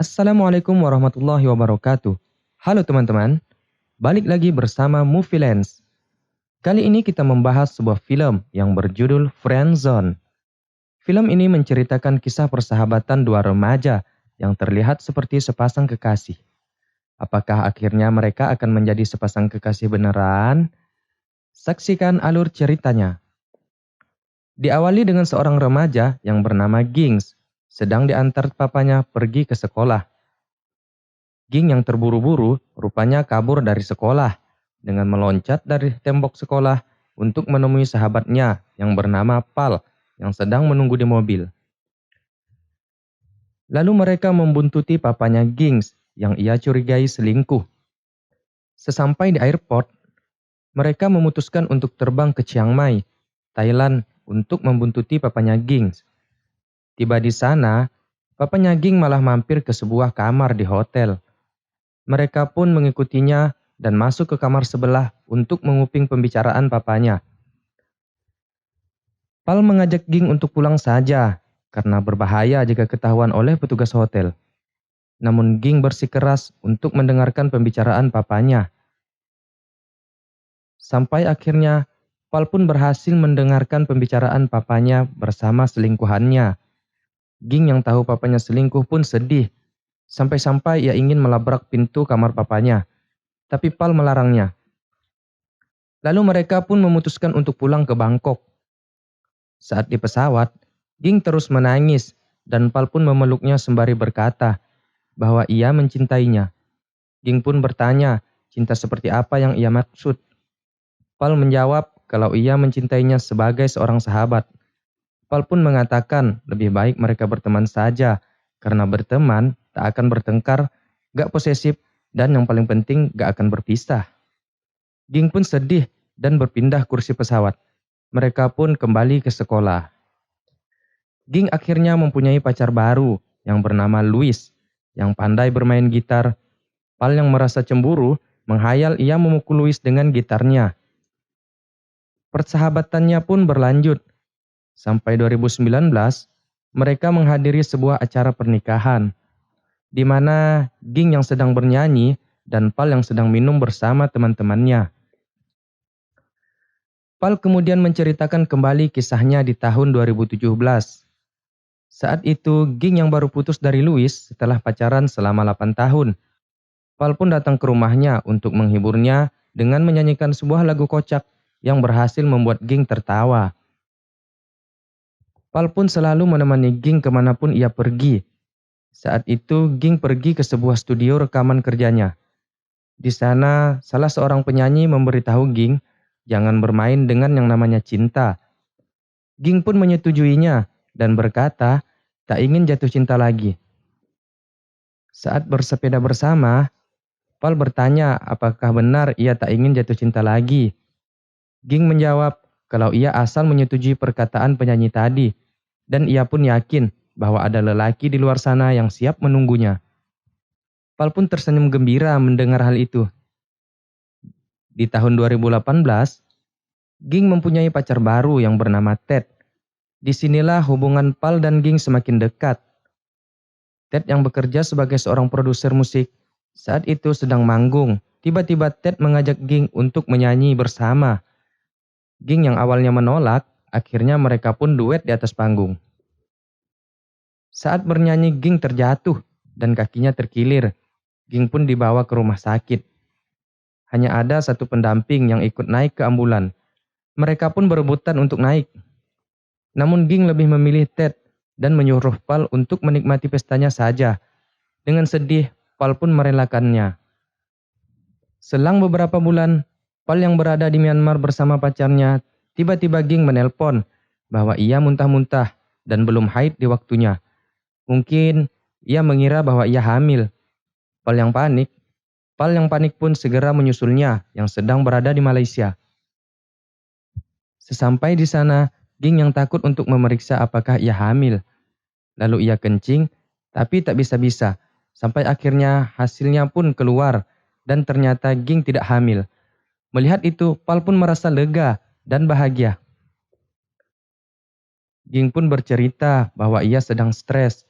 Assalamualaikum warahmatullahi wabarakatuh. Halo teman-teman, balik lagi bersama Movie Lens. Kali ini kita membahas sebuah film yang berjudul Friendzone. Film ini menceritakan kisah persahabatan dua remaja yang terlihat seperti sepasang kekasih. Apakah akhirnya mereka akan menjadi sepasang kekasih beneran? Saksikan alur ceritanya. Diawali dengan seorang remaja yang bernama Gings, sedang diantar papanya pergi ke sekolah. Ging yang terburu-buru rupanya kabur dari sekolah dengan meloncat dari tembok sekolah untuk menemui sahabatnya yang bernama Pal yang sedang menunggu di mobil. Lalu mereka membuntuti papanya Gings yang ia curigai selingkuh. Sesampai di airport, mereka memutuskan untuk terbang ke Chiang Mai, Thailand untuk membuntuti papanya Gings. Tiba di sana, papanya Ging malah mampir ke sebuah kamar di hotel. Mereka pun mengikutinya dan masuk ke kamar sebelah untuk menguping pembicaraan papanya. Pal mengajak Ging untuk pulang saja karena berbahaya jika ketahuan oleh petugas hotel. Namun Ging bersikeras untuk mendengarkan pembicaraan papanya. Sampai akhirnya Pal pun berhasil mendengarkan pembicaraan papanya bersama selingkuhannya. Ging yang tahu papanya selingkuh pun sedih. Sampai-sampai ia ingin melabrak pintu kamar papanya. Tapi Pal melarangnya. Lalu mereka pun memutuskan untuk pulang ke Bangkok. Saat di pesawat, Ging terus menangis dan Pal pun memeluknya sembari berkata bahwa ia mencintainya. Ging pun bertanya cinta seperti apa yang ia maksud. Pal menjawab kalau ia mencintainya sebagai seorang sahabat. Pal pun mengatakan lebih baik mereka berteman saja karena berteman tak akan bertengkar, gak posesif, dan yang paling penting gak akan berpisah. Ging pun sedih dan berpindah kursi pesawat. Mereka pun kembali ke sekolah. Ging akhirnya mempunyai pacar baru yang bernama Louis, yang pandai bermain gitar. Pal yang merasa cemburu menghayal ia memukul Louis dengan gitarnya. Persahabatannya pun berlanjut. Sampai 2019, mereka menghadiri sebuah acara pernikahan, di mana Ging yang sedang bernyanyi dan Pal yang sedang minum bersama teman-temannya. Pal kemudian menceritakan kembali kisahnya di tahun 2017. Saat itu, Ging yang baru putus dari Louis setelah pacaran selama 8 tahun. Pal pun datang ke rumahnya untuk menghiburnya dengan menyanyikan sebuah lagu kocak yang berhasil membuat Ging tertawa. Pal pun selalu menemani Ging kemanapun ia pergi. Saat itu, Ging pergi ke sebuah studio rekaman kerjanya. Di sana, salah seorang penyanyi memberitahu Ging jangan bermain dengan yang namanya cinta. Ging pun menyetujuinya dan berkata tak ingin jatuh cinta lagi. Saat bersepeda bersama, Pal bertanya apakah benar ia tak ingin jatuh cinta lagi. Ging menjawab kalau ia asal menyetujui perkataan penyanyi tadi dan ia pun yakin bahwa ada lelaki di luar sana yang siap menunggunya. Pal pun tersenyum gembira mendengar hal itu. Di tahun 2018, Ging mempunyai pacar baru yang bernama Ted. Disinilah hubungan Pal dan Ging semakin dekat. Ted yang bekerja sebagai seorang produser musik, saat itu sedang manggung. Tiba-tiba Ted mengajak Ging untuk menyanyi bersama. Ging yang awalnya menolak, akhirnya mereka pun duet di atas panggung. Saat bernyanyi Ging terjatuh dan kakinya terkilir. Ging pun dibawa ke rumah sakit. Hanya ada satu pendamping yang ikut naik ke ambulan. Mereka pun berebutan untuk naik. Namun Ging lebih memilih Ted dan menyuruh Pal untuk menikmati pestanya saja. Dengan sedih, Pal pun merelakannya. Selang beberapa bulan, Pal yang berada di Myanmar bersama pacarnya, tiba-tiba Ging menelpon bahwa ia muntah-muntah dan belum haid di waktunya. Mungkin ia mengira bahwa ia hamil. Pal yang panik pun segera menyusulnya yang sedang berada di Malaysia. Sesampai di sana, Ging yang takut untuk memeriksa apakah ia hamil. Lalu ia kencing, tapi tak bisa-bisa. Sampai akhirnya hasilnya pun keluar dan ternyata Ging tidak hamil. Melihat itu, Pal pun merasa lega dan bahagia. Ging pun bercerita bahwa ia sedang stres.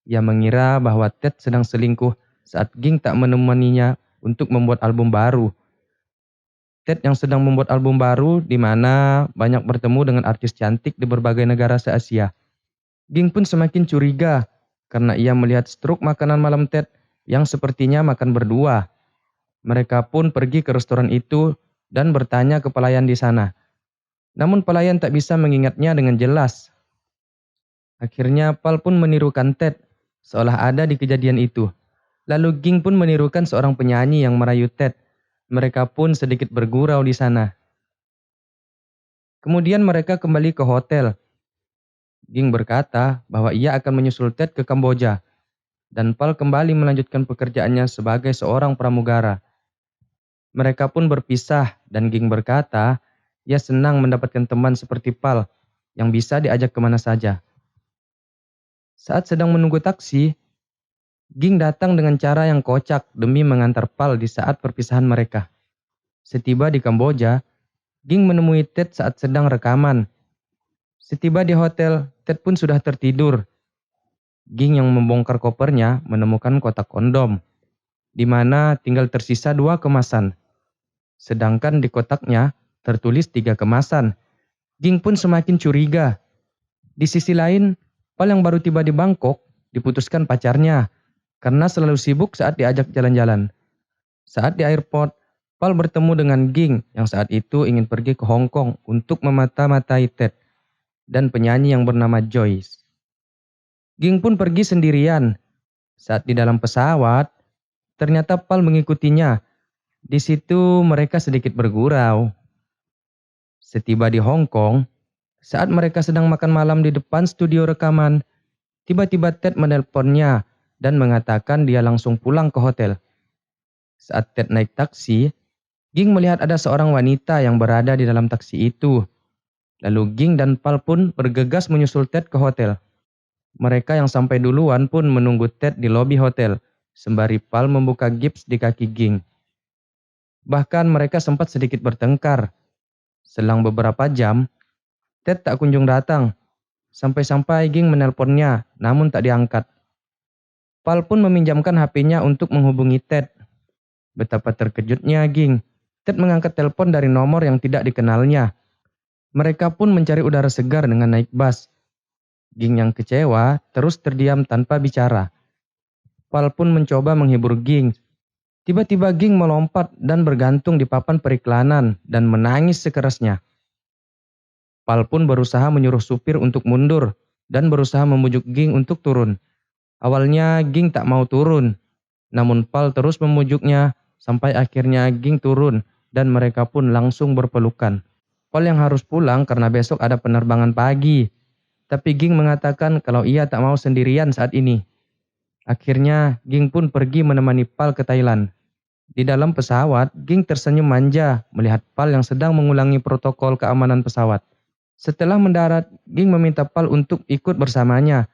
Ia mengira bahwa Ted sedang selingkuh saat Ging tak menemaninya untuk membuat album baru. Ted yang sedang membuat album baru di mana banyak bertemu dengan artis cantik di berbagai negara se-Asia. Ging pun semakin curiga karena ia melihat struk makanan malam Ted yang sepertinya makan berdua. Mereka pun pergi ke restoran itu dan bertanya ke pelayan di sana. Namun pelayan tak bisa mengingatnya dengan jelas. Akhirnya Pal pun menirukan Ted seolah ada di kejadian itu. Lalu Ging pun menirukan seorang penyanyi yang merayu Ted. Mereka pun sedikit bergurau di sana. Kemudian mereka kembali ke hotel. Ging berkata bahwa ia akan menyusul Ted ke Kamboja. Dan Pal kembali melanjutkan pekerjaannya sebagai seorang pramugara. Mereka pun berpisah dan Ging berkata ia senang mendapatkan teman seperti Pal yang bisa diajak kemana saja. Saat sedang menunggu taksi, Ging datang dengan cara yang kocak demi mengantar Pal di saat perpisahan mereka. Setiba di Kamboja, Ging menemui Ted saat sedang rekaman. Setiba di hotel, Ted pun sudah tertidur. Ging yang membongkar kopernya menemukan kotak kondom, di mana tinggal tersisa 2 kemasan. Sedangkan di kotaknya tertulis 3 kemasan. Ging pun semakin curiga. Di sisi lain, Pal yang baru tiba di Bangkok diputuskan pacarnya karena selalu sibuk saat diajak jalan-jalan. Saat di airport, Pal bertemu dengan Ging yang saat itu ingin pergi ke Hong Kong untuk memata-matai Ted dan penyanyi yang bernama Joyce. Ging pun pergi sendirian. Saat di dalam pesawat, ternyata Pal mengikutinya. Di situ mereka sedikit bergurau. Setiba di Hong Kong, saat mereka sedang makan malam di depan studio rekaman, tiba-tiba Ted menelponnya dan mengatakan dia langsung pulang ke hotel. Saat Ted naik taksi, Ging melihat ada seorang wanita yang berada di dalam taksi itu. Lalu Ging dan Pal pun bergegas menyusul Ted ke hotel. Mereka yang sampai duluan pun menunggu Ted di lobi hotel, sembari Pal membuka gips di kaki Ging. Bahkan mereka sempat sedikit bertengkar. Selang beberapa jam, Ted tak kunjung datang. Sampai-sampai Ging menelponnya, namun tak diangkat. Pal pun meminjamkan HP-nya untuk menghubungi Ted. Betapa terkejutnya Ging. Ted mengangkat telepon dari nomor yang tidak dikenalnya. Mereka pun mencari udara segar dengan naik bus. Ging yang kecewa terus terdiam tanpa bicara. Pal pun mencoba menghibur Ging. Tiba-tiba Ging melompat dan bergantung di papan periklanan dan menangis sekerasnya. Pal pun berusaha menyuruh supir untuk mundur dan berusaha memujuk Ging untuk turun. Awalnya Ging tak mau turun, namun Pal terus memujuknya sampai akhirnya Ging turun dan mereka pun langsung berpelukan. Pal yang harus pulang karena besok ada penerbangan pagi. Tapi Ging mengatakan kalau ia tak mau sendirian saat ini. Akhirnya Ging pun pergi menemani Pal ke Thailand. Di dalam pesawat, Ging tersenyum manja melihat Pal yang sedang mengulangi protokol keamanan pesawat. Setelah mendarat, Ging meminta Pal untuk ikut bersamanya.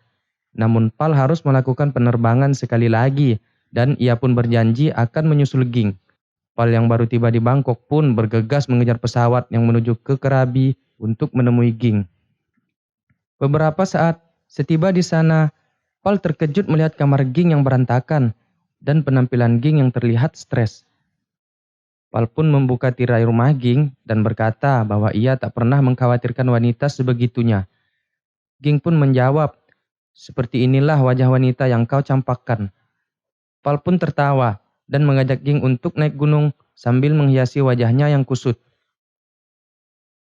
Namun Pal harus melakukan penerbangan sekali lagi dan ia pun berjanji akan menyusul Ging. Pal yang baru tiba di Bangkok pun bergegas mengejar pesawat yang menuju ke Krabi untuk menemui Ging. Beberapa saat setiba di sana, Pal terkejut melihat kamar Ging yang berantakan dan penampilan Ging yang terlihat stres. Pal pun membuka tirai rumah Ging dan berkata bahwa ia tak pernah mengkhawatirkan wanita sebegitunya. Ging pun menjawab, "Seperti inilah wajah wanita yang kau campakkan." Pal pun tertawa dan mengajak Ging untuk naik gunung sambil menghiasi wajahnya yang kusut.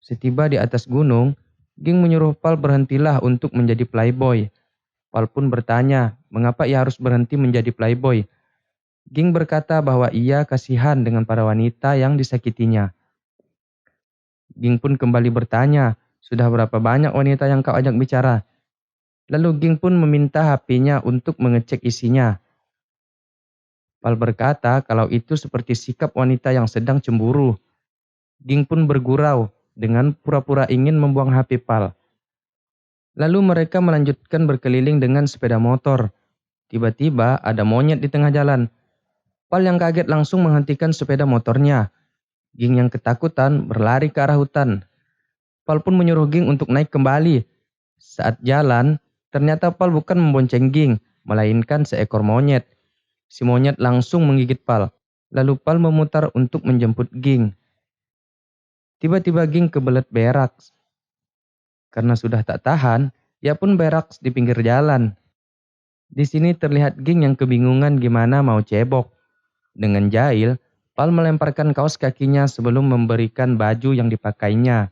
Setiba di atas gunung, Ging menyuruh Pal berhentilah untuk menjadi playboy. Pal pun bertanya, mengapa ia harus berhenti menjadi playboy. Ging berkata bahwa ia kasihan dengan para wanita yang disakitinya. Ging pun kembali bertanya, sudah berapa banyak wanita yang kau ajak bicara? Lalu Ging pun meminta HP-nya untuk mengecek isinya. Pal berkata kalau itu seperti sikap wanita yang sedang cemburu. Ging pun bergurau dengan pura-pura ingin membuang HP Pal. Lalu mereka melanjutkan berkeliling dengan sepeda motor. Tiba-tiba ada monyet di tengah jalan. Pal yang kaget langsung menghentikan sepeda motornya. Ging yang ketakutan berlari ke arah hutan. Pal pun menyuruh Ging untuk naik kembali. Saat jalan, ternyata Pal bukan membonceng Ging, melainkan seekor monyet. Si monyet langsung menggigit Pal. Lalu Pal memutar untuk menjemput Ging. Tiba-tiba Ging kebelet berak. Karena sudah tak tahan, ia pun berak di pinggir jalan. Di sini terlihat Ging yang kebingungan gimana mau cebok. Dengan jahil, Pal melemparkan kaos kakinya sebelum memberikan baju yang dipakainya.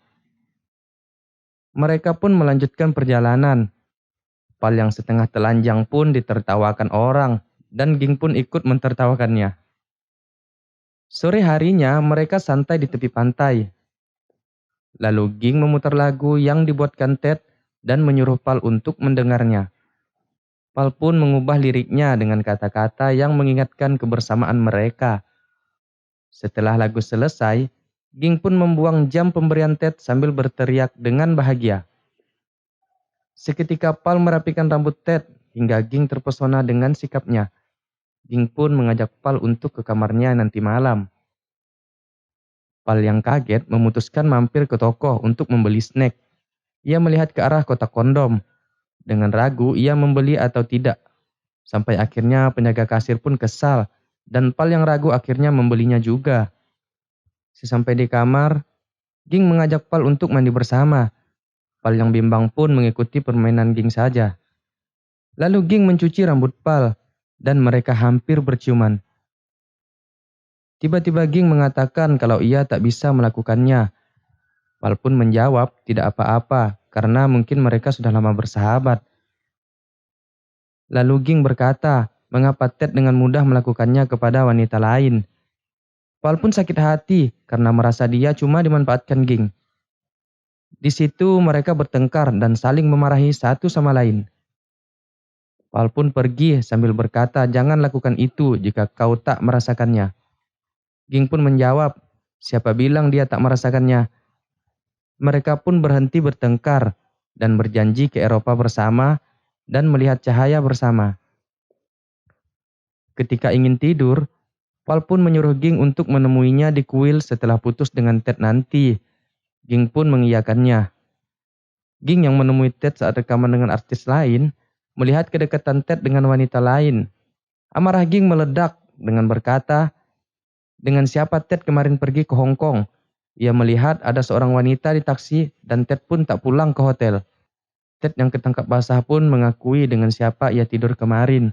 Mereka pun melanjutkan perjalanan. Pal yang setengah telanjang pun ditertawakan orang, dan Ging pun ikut mentertawakannya. Sore harinya mereka santai di tepi pantai. Lalu Ging memutar lagu yang dibuatkan Ted dan menyuruh Pal untuk mendengarnya. Pal pun mengubah liriknya dengan kata-kata yang mengingatkan kebersamaan mereka. Setelah lagu selesai, Ging pun membuang jam pemberian Ted sambil berteriak dengan bahagia. Seketika Pal merapikan rambut Ted hingga Ging terpesona dengan sikapnya. Ging pun mengajak Pal untuk ke kamarnya nanti malam. Pal yang kaget memutuskan mampir ke toko untuk membeli snack. Ia melihat ke arah kotak kondom. Dengan ragu ia membeli atau tidak. Sampai akhirnya penjaga kasir pun kesal. Dan Pal yang ragu akhirnya membelinya juga. Sesampai di kamar, Ging mengajak Pal untuk mandi bersama. Pal yang bimbang pun mengikuti permainan Ging saja. Lalu Ging mencuci rambut Pal. Dan mereka hampir berciuman. Tiba-tiba Ging mengatakan kalau ia tak bisa melakukannya. Pal pun menjawab tidak apa-apa karena mungkin mereka sudah lama bersahabat. Lalu Ging berkata, mengapa Ted dengan mudah melakukannya kepada wanita lain. Pal pun sakit hati karena merasa dia cuma dimanfaatkan Ging. Di situ mereka bertengkar dan saling memarahi satu sama lain. Pal pun pergi sambil berkata jangan lakukan itu jika kau tak merasakannya. Ging pun menjawab, siapa bilang dia tak merasakannya? Mereka pun berhenti bertengkar dan berjanji ke Eropa bersama dan melihat cahaya bersama. Ketika ingin tidur, Pal pun menyuruh Ging untuk menemuinya di kuil setelah putus dengan Ted nanti. Ging pun mengiyakannya. Ging yang menemui Ted saat rekaman dengan artis lain, melihat kedekatan Ted dengan wanita lain. Amarah Ging meledak dengan berkata, dengan siapa Ted kemarin pergi ke Hong Kong? Ia melihat ada seorang wanita di taksi dan Ted pun tak pulang ke hotel. Ted yang ketangkap basah pun mengakui dengan siapa ia tidur kemarin.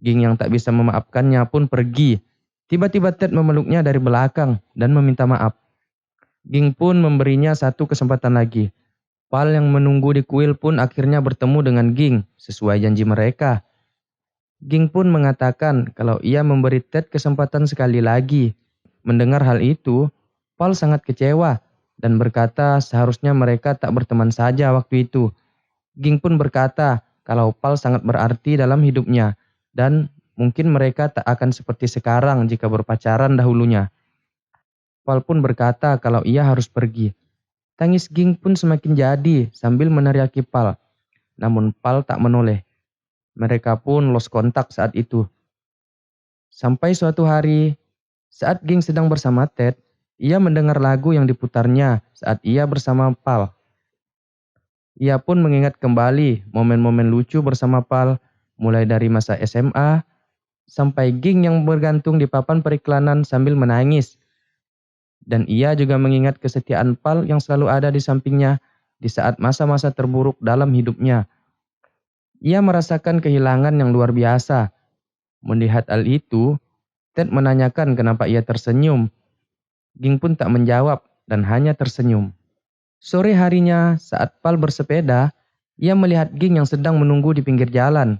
Ging yang tak bisa memaafkannya pun pergi. Tiba-tiba Ted memeluknya dari belakang dan meminta maaf. Ging pun memberinya satu kesempatan lagi. Pal yang menunggu di kuil pun akhirnya bertemu dengan Ging sesuai janji mereka. Ging pun mengatakan kalau ia memberi Ted kesempatan sekali lagi. Mendengar hal itu, Pal sangat kecewa dan berkata seharusnya mereka tak berteman saja waktu itu. Ging pun berkata kalau Pal sangat berarti dalam hidupnya dan mungkin mereka tak akan seperti sekarang jika berpacaran dahulunya. Pal pun berkata kalau ia harus pergi. Tangis Ging pun semakin jadi sambil meneriaki Pal. Namun Pal tak menoleh. Mereka pun lost kontak saat itu. Sampai suatu hari, saat Ging sedang bersama Ted, ia mendengar lagu yang diputarnya saat ia bersama Pal. Ia pun mengingat kembali momen-momen lucu bersama Pal, mulai dari masa SMA, sampai Ging yang bergantung di papan periklanan sambil menangis. Dan ia juga mengingat kesetiaan Pal yang selalu ada di sampingnya di saat masa-masa terburuk dalam hidupnya. Ia merasakan kehilangan yang luar biasa. Melihat hal itu, Ted menanyakan kenapa ia tersenyum. Ging pun tak menjawab dan hanya tersenyum. Sore harinya saat Pal bersepeda, ia melihat Ging yang sedang menunggu di pinggir jalan.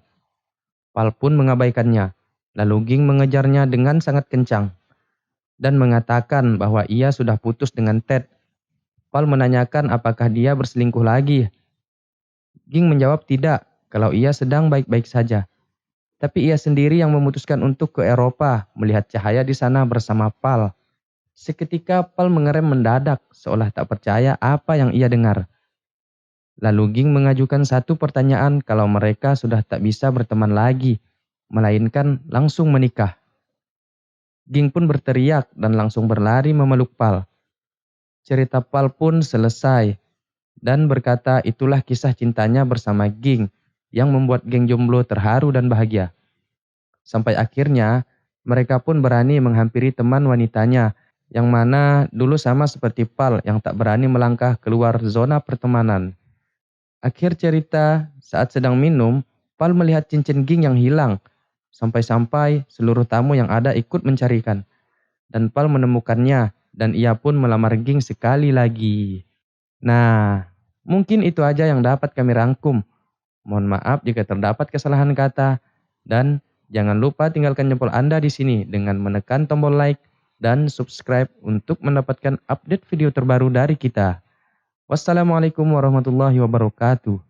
Pal pun mengabaikannya. Lalu Ging mengejarnya dengan sangat kencang dan mengatakan bahwa ia sudah putus dengan Ted. Pal menanyakan apakah dia berselingkuh lagi. Ging menjawab tidak, kalau ia sedang baik-baik saja. Tapi ia sendiri yang memutuskan untuk ke Eropa melihat cahaya di sana bersama Pal. Seketika Pal mengerem mendadak seolah tak percaya apa yang ia dengar. Lalu Ging mengajukan satu pertanyaan kalau mereka sudah tak bisa berteman lagi, melainkan langsung menikah. Ging pun berteriak dan langsung berlari memeluk Pal. Cerita Pal pun selesai dan berkata itulah kisah cintanya bersama Ging yang membuat geng jomblo terharu dan bahagia. Sampai akhirnya mereka pun berani menghampiri teman wanitanya yang mana dulu sama seperti Pal yang tak berani melangkah keluar zona pertemanan. Akhir cerita, saat sedang minum, Pal melihat cincin ging yang hilang. Sampai-sampai seluruh tamu yang ada ikut mencarikan. Dan Pal menemukannya dan ia pun melamar Ging sekali lagi. Nah, mungkin itu aja yang dapat kami rangkum. Mohon maaf jika terdapat kesalahan kata. Dan jangan lupa tinggalkan jempol Anda di sini dengan menekan tombol like dan subscribe untuk mendapatkan update video terbaru dari kita. Wassalamualaikum warahmatullahi wabarakatuh.